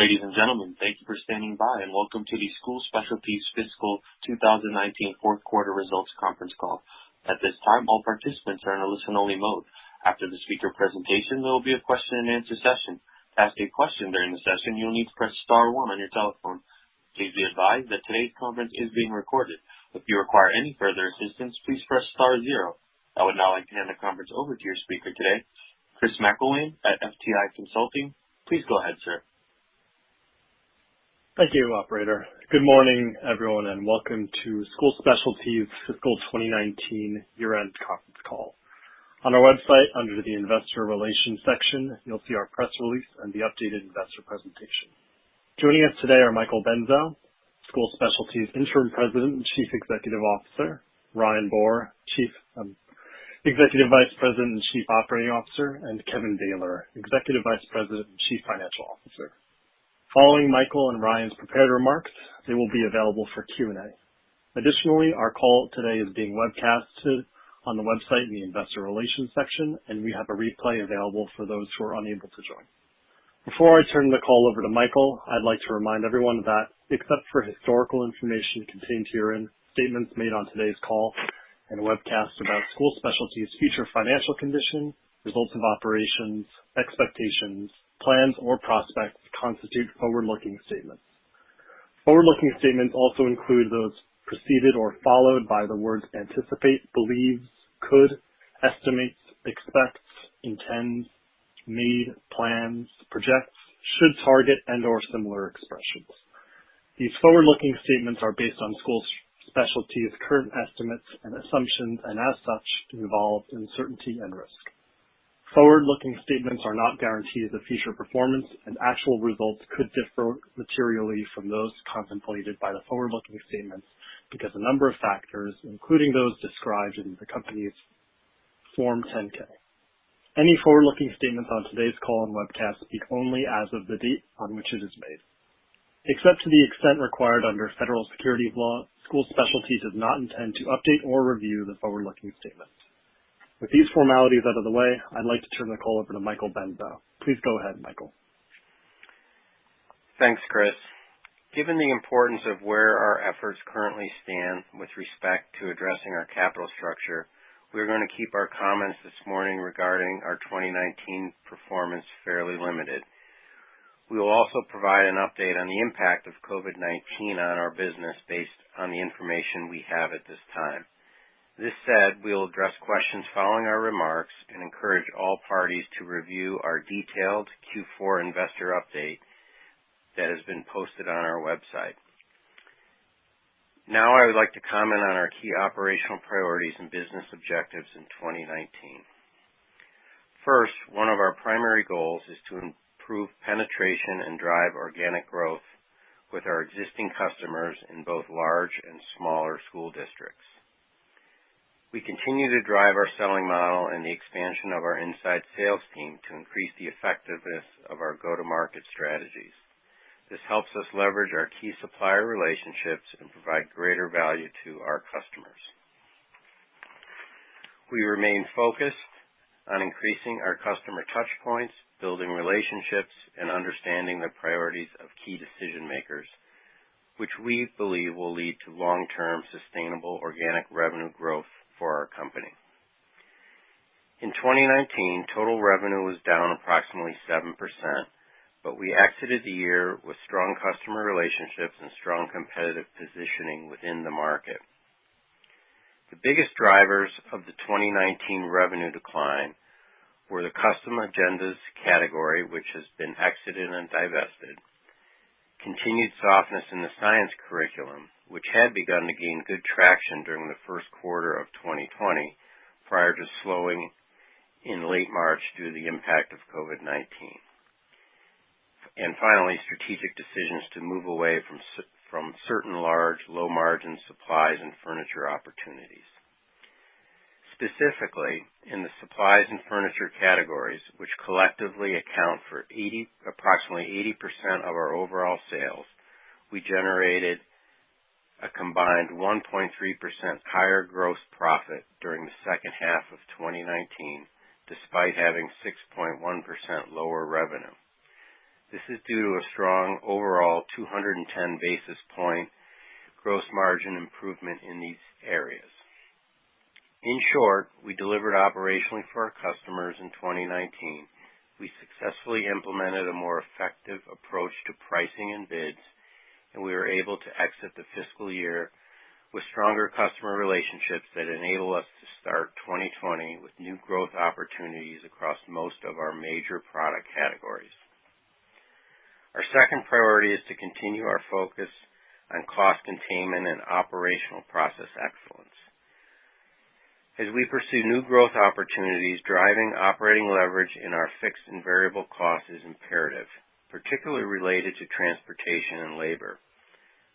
Ladies and gentlemen, thank you for standing by and welcome to the SCOO Specialties Fiscal 2019 Fourth Quarter Results Conference Call. At this time, all participants are in a listen-only mode. After the speaker presentation, there will be a question-and-answer session. To ask a question during the session, you'll need to press star 1 on your telephone. Please be advised that today's conference is being recorded. If you require any further assistance, please press star 0. I would now like to hand the conference over to your speaker today, Chris McElwain at FTI Consulting. Please go ahead, sir. Thank you, operator. Good morning, everyone, and welcome to SCOO Specialties Fiscal 2019 Year-End Conference Call. On our website, under the Investor Relations section, you'll see our press release and the updated investor presentation. Joining us today are Michael Buenzow, SCOO Specialties Interim President and Chief Executive Officer, Ryan Bohr, Executive Vice President and Chief Operating Officer, and Kevin Baylor, Executive Vice President and Chief Financial Officer. Following Michael and Ryan's prepared remarks, they will be available for Q&A. Additionally, our call today is being webcasted on the website in the Investor Relations section, and we have a replay available for those who are unable to join. Before I turn the call over to Michael, I'd like to remind everyone that, except for historical information contained herein, statements made on today's call and a webcast about SCOO Specialties' future financial condition, results of operations, expectations, plans, or prospects constitute forward-looking statements. Forward-looking statements also include those preceded or followed by the words anticipate, believes, could, estimates, expects, intends, made, plans, projects, should target, and or similar expressions. These forward-looking statements are based on SCOO Specialties' current estimates and assumptions and as such involve uncertainty and risk. Forward-looking statements are not guarantees of future performance, and actual results could differ materially from those contemplated by the forward-looking statements because a number of factors, including those described in the company's Form 10-K. Any forward-looking statements on today's call and webcast speak only as of the date on which it is made. Except to the extent required under federal securities law, SCOO Specialties does not intend to update or review the forward-looking statements. With these formalities out of the way, I'd like to turn the call over to Michael Buenzow. Please go ahead, Michael. Thanks, Chris. Given the importance of where our efforts currently stand with respect to addressing our capital structure, we're going to keep our comments this morning regarding our 2019 performance fairly limited. We will also provide an update on the impact of COVID-19 on our business based on the information we have at this time. This said, we will address questions following our remarks and encourage all parties to review our detailed Q4 investor update that has been posted on our website. Now I would like to comment on our key operational priorities and business objectives in 2019. First, one of our primary goals is to improve penetration and drive organic growth with our existing customers in both large and smaller school districts. We continue to drive our selling model and the expansion of our inside sales team to increase the effectiveness of our go-to-market strategies. This helps us leverage our key supplier relationships and provide greater value to our customers. We remain focused on increasing our customer touch points, building relationships, and understanding the priorities of key decision makers, which we believe will lead to long-term sustainable organic revenue growth for our company. In 2019, total revenue was down approximately 7%, but we exited the year with strong customer relationships and strong competitive positioning within the market. The biggest drivers of the 2019 revenue decline were the custom agendas category, which has been exited and divested, continued softness in the science curriculum, which had begun to gain good traction during the first quarter of 2020 prior to slowing in late March due to the impact of COVID-19. And finally, strategic decisions to move away from certain large, low-margin supplies and furniture opportunities. Specifically, in the supplies and furniture categories, which collectively account for approximately 80% of our overall sales, we generated a combined 1.3% higher gross profit during the second half of 2019, despite having 6.1% lower revenue. This is due to a strong overall 210 basis point gross margin improvement in these areas. In short, we delivered operationally for our customers in 2019. We successfully implemented a more effective approach to pricing and bids, and we were able to exit the fiscal year with stronger customer relationships that enable us to start 2020 with new growth opportunities across most of our major product categories. Our second priority is to continue our focus on cost containment and operational process excellence. As we pursue new growth opportunities, driving operating leverage in our fixed and variable costs is imperative, particularly related to transportation and labor.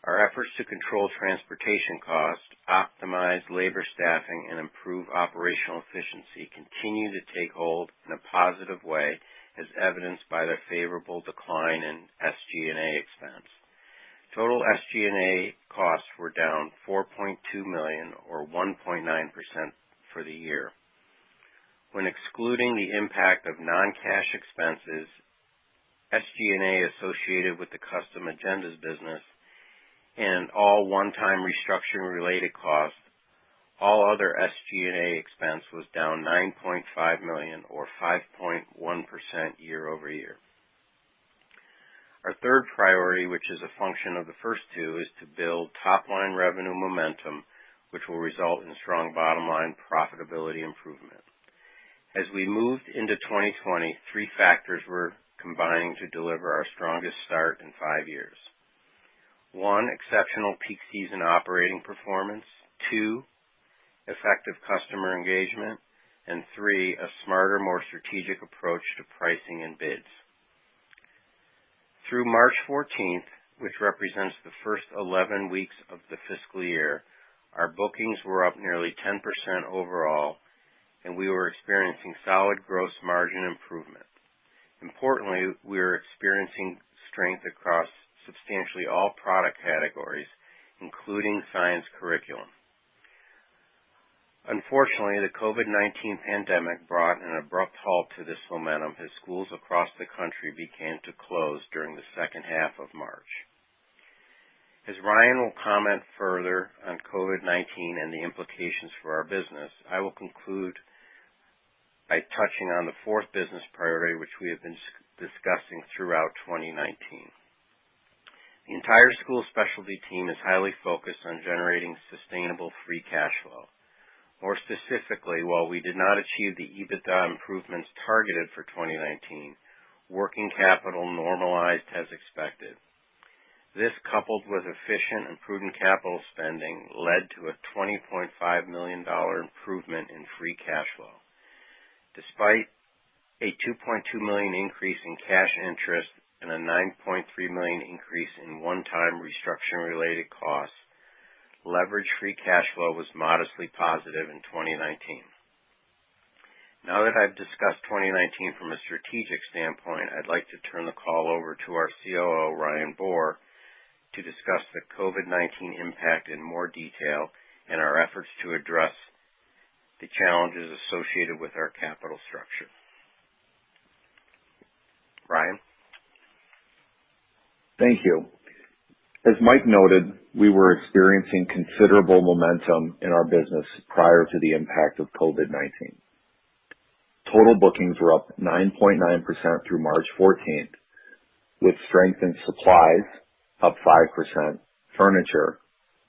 Our efforts to control transportation costs, optimize labor staffing, and improve operational efficiency continue to take hold in a positive way, as evidenced by the favorable decline in SG&A expense. Total SG&A costs were down $4.2 million, or 1.9% for the year. When excluding the impact of non-cash expenses, SG&A associated with the custom agendas business, and all one-time restructuring-related costs, all other SG&A expense was down $9.5 million, or 5.1% year over year. Our third priority, which is a function of the first two, is to build top-line revenue momentum, which will result in strong bottom-line profitability improvement. As we moved into 2020, three factors were combining to deliver our strongest start in 5 years. 1, exceptional peak season operating performance. 2, effective customer engagement, and 3, a smarter, more strategic approach to pricing and bids. Through March 14th, which represents the first 11 weeks of the fiscal year, our bookings were up nearly 10% overall, and we were experiencing solid gross margin improvement. Importantly, we are experiencing strength across substantially all product categories, including science curriculum. Unfortunately, the COVID-19 pandemic brought an abrupt halt to this momentum as schools across the country began to close during the second half of March. As Ryan will comment further on COVID-19 and the implications for our business, I will conclude by touching on the fourth business priority, which we have been discussing throughout 2019. The entire school specialty team is highly focused on generating sustainable free cash flow. More specifically, while we did not achieve the EBITDA improvements targeted for 2019, working capital normalized as expected. This, coupled with efficient and prudent capital spending, led to a $20.5 million improvement in free cash flow. Despite a $2.2 million increase in cash interest and a $9.3 million increase in one-time restructuring-related costs, leverage free cash flow was modestly positive in 2019. Now that I've discussed 2019 from a strategic standpoint, I'd like to turn the call over to our COO, Ryan Bohr, to discuss the COVID-19 impact in more detail and our efforts to address the challenges associated with our capital structure. Ryan? Thank you. As Mike noted, we were experiencing considerable momentum in our business prior to the impact of COVID-19. Total bookings were up 9.9% through March 14th, with strength in supplies up 5%, furniture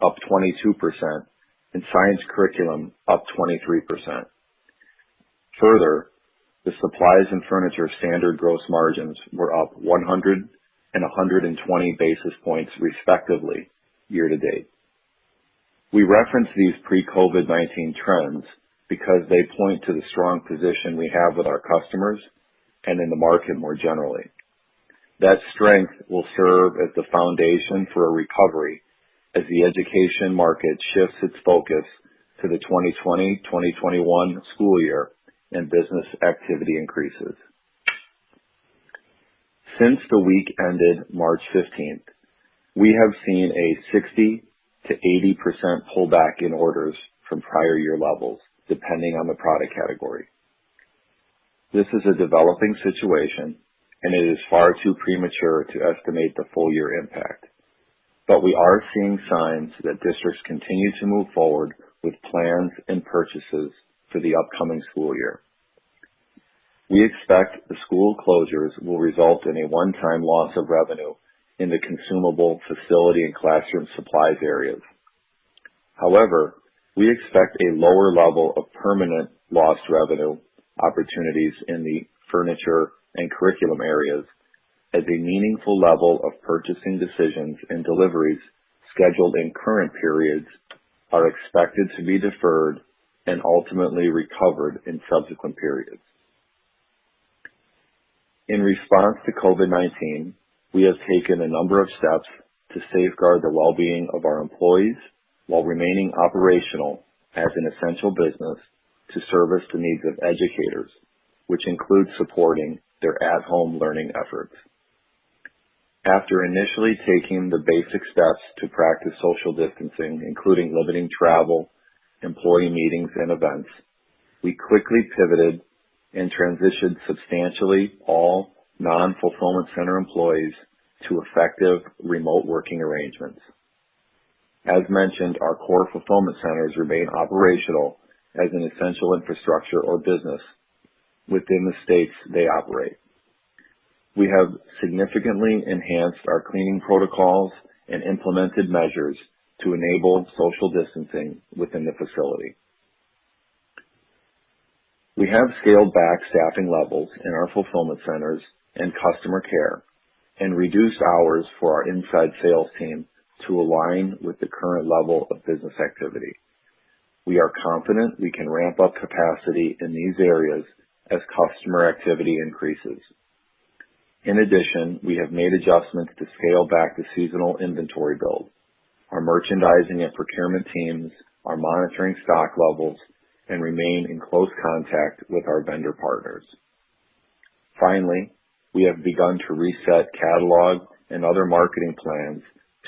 up 22%, and science curriculum up 23%. Further, the supplies and furniture standard gross margins were up 100 and 120 basis points respectively year to date. We reference these pre-COVID-19 trends because they point to the strong position we have with our customers and in the market more generally. That strength will serve as the foundation for a recovery as the education market shifts its focus to the 2020-2021 school year and business activity increases. Since the week ended March 15th, we have seen a 60 to 80% pullback in orders from prior year levels, depending on the product category. This is a developing situation, and it is far too premature to estimate the full year impact. But we are seeing signs that districts continue to move forward with plans and purchases for the upcoming school year. We expect the school closures will result in a one-time loss of revenue in the consumable facility and classroom supplies areas. However, we expect a lower level of permanent lost revenue opportunities in the furniture and curriculum areas, as a meaningful level of purchasing decisions and deliveries scheduled in current periods are expected to be deferred and ultimately recovered in subsequent periods. In response to COVID-19, we have taken a number of steps to safeguard the well-being of our employees while remaining operational as an essential business to service the needs of educators, which includes supporting their at-home learning efforts. After initially taking the basic steps to practice social distancing, including limiting travel, employee meetings, and events, we quickly pivoted and transitioned substantially all non-fulfillment center employees to effective remote working arrangements. As mentioned, our core fulfillment centers remain operational as an essential infrastructure or business within the states they operate. We have significantly enhanced our cleaning protocols and implemented measures to enable social distancing within the facility. We have scaled back staffing levels in our fulfillment centers and customer care and reduced hours for our inside sales team to align with the current level of business activity. We are confident we can ramp up capacity in these areas as customer activity increases. In addition, we have made adjustments to scale back the seasonal inventory build. Our merchandising and procurement teams are monitoring stock levels and remain in close contact with our vendor partners. Finally, we have begun to reset catalog and other marketing plans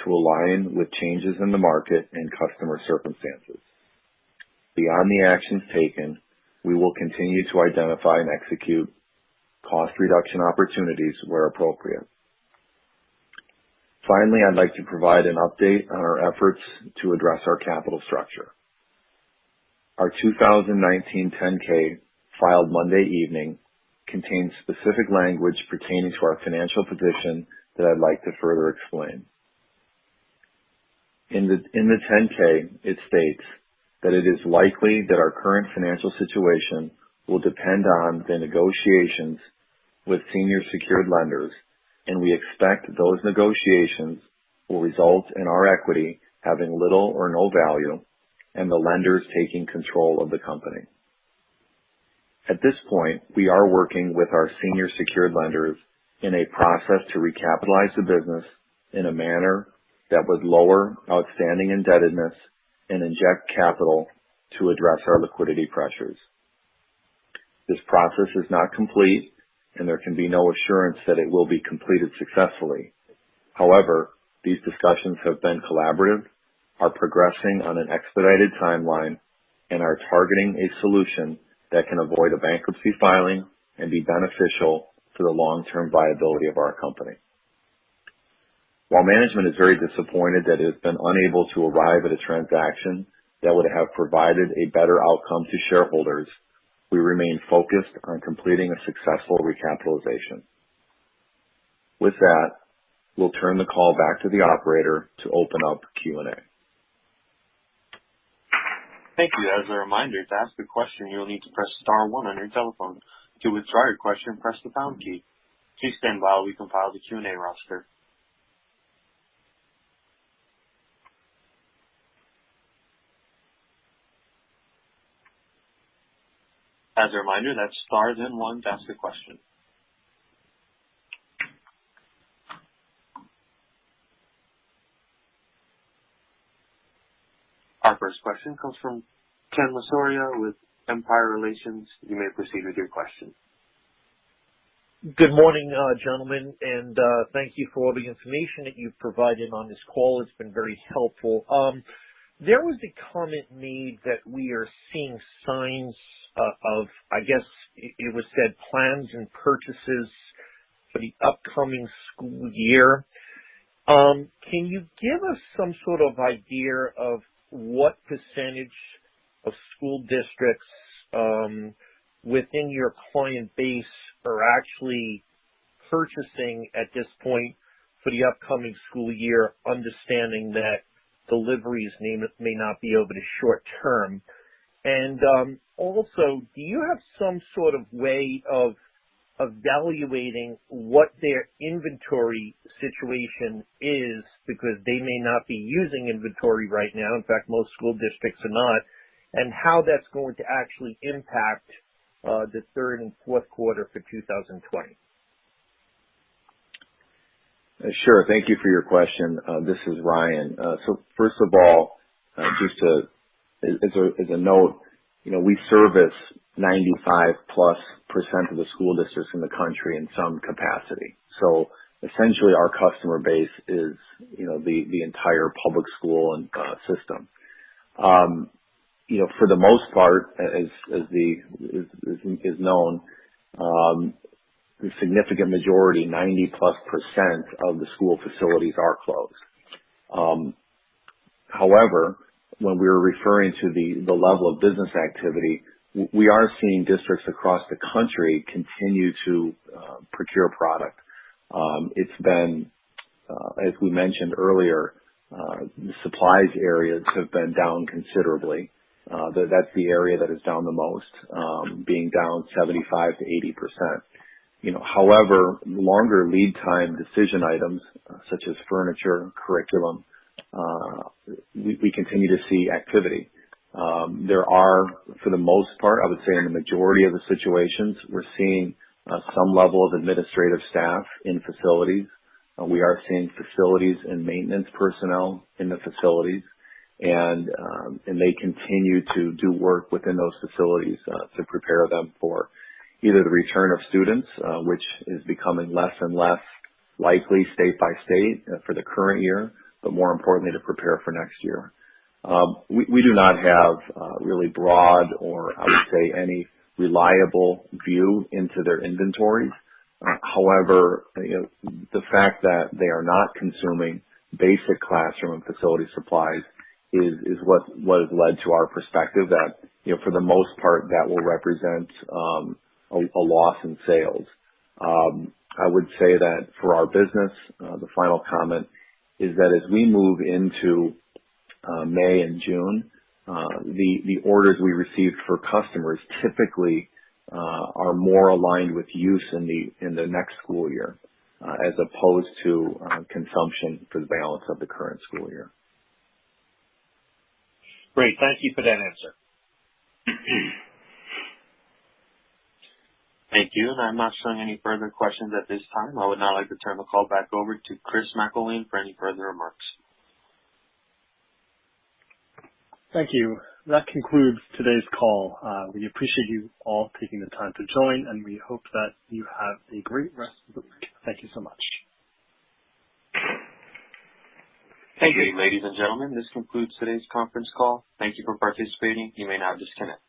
to align with changes in the market and customer circumstances. Beyond the actions taken, we will continue to identify and execute cost reduction opportunities where appropriate. Finally, I'd like to provide an update on our efforts to address our capital structure. Our 2019 10-K, filed Monday evening, contains specific language pertaining to our financial position that I'd like to further explain. In the 10-K, it states that it is likely that our current financial situation will depend on the negotiations with senior secured lenders, and we expect those negotiations will result in our equity having little or no value and the lenders taking control of the company. At this point, we are working with our senior secured lenders in a process to recapitalize the business in a manner that would lower outstanding indebtedness and inject capital to address our liquidity pressures. This process is not complete, and there can be no assurance that it will be completed successfully. However, these discussions have been collaborative, are progressing on an expedited timeline, and are targeting a solution that can avoid a bankruptcy filing and be beneficial to the long-term viability of our company. While management is very disappointed that it has been unable to arrive at a transaction that would have provided a better outcome to shareholders, we remain focused on completing a successful recapitalization. With that, we'll turn the call back to the operator to open up Q&A. Thank you. As a reminder, to ask a question, you'll need to press star 1 on your telephone. To withdraw your question, press the pound key. Please stand by while we compile the Q&A roster. As a reminder, that's star then 1 to ask a question. Our first question comes from Ken Lasoria with Empire Relations. You may proceed with your question. Good morning, gentlemen, and thank you for all the information that you've provided on this call. It's been very helpful. There was a comment made that we are seeing signs of, I guess it was said, plans and purchases for the upcoming school year. Can you give us some sort of idea of what percentage of school districts within your client base are actually purchasing at this point for the upcoming school year, understanding that deliveries may not be over the short term? And also, do you have some sort of way of evaluating what their inventory situation is, because they may not be using inventory right now? In fact, most school districts are not. And how that's going to actually impact the third and fourth quarter for 2020. Sure. Thank you for your question. This is Ryan. So first of all, as a note, we service 95+% of the school districts in the country in some capacity. So essentially, our customer base is, the entire public school and system. For the most part, as is known, the significant majority, 90+% of the school facilities are closed. However, when we were referring to the level of business activity, we are seeing districts across the country continue to procure product. It's been, as we mentioned earlier, the supplies areas have been down considerably. That's the area that is down the most, being down 75 to 80%. However, longer lead time decision items such as furniture, curriculum, we continue to see activity. There are, for the most part, I would say in the majority of the situations, we're seeing some level of administrative staff in facilities. We are seeing facilities and maintenance personnel in the facilities, and they continue to do work within those facilities to prepare them for either the return of students, which is becoming less and less likely state by state for the current year, but more importantly to prepare for next year. We do not have really broad or I would say any reliable view into their inventories. However, the fact that they are not consuming basic classroom and facility supplies is what has led to our perspective that, for the most part, that will represent a loss in sales. I would say that for our business, the final comment is that as we move into May and June, the orders we received for customers typically are more aligned with use in the next school year, as opposed to consumption for the balance of the current school year. Great. Thank you for that answer. Thank you. And I'm not showing any further questions at this time. I would now like to turn the call back over to Chris McElwain for any further remarks. Thank you. That concludes today's call. We appreciate you all taking the time to join, and we hope that you have a great rest of the week. Thank you so much. Thank you, ladies and gentlemen. This concludes today's conference call. Thank you for participating. You may now disconnect.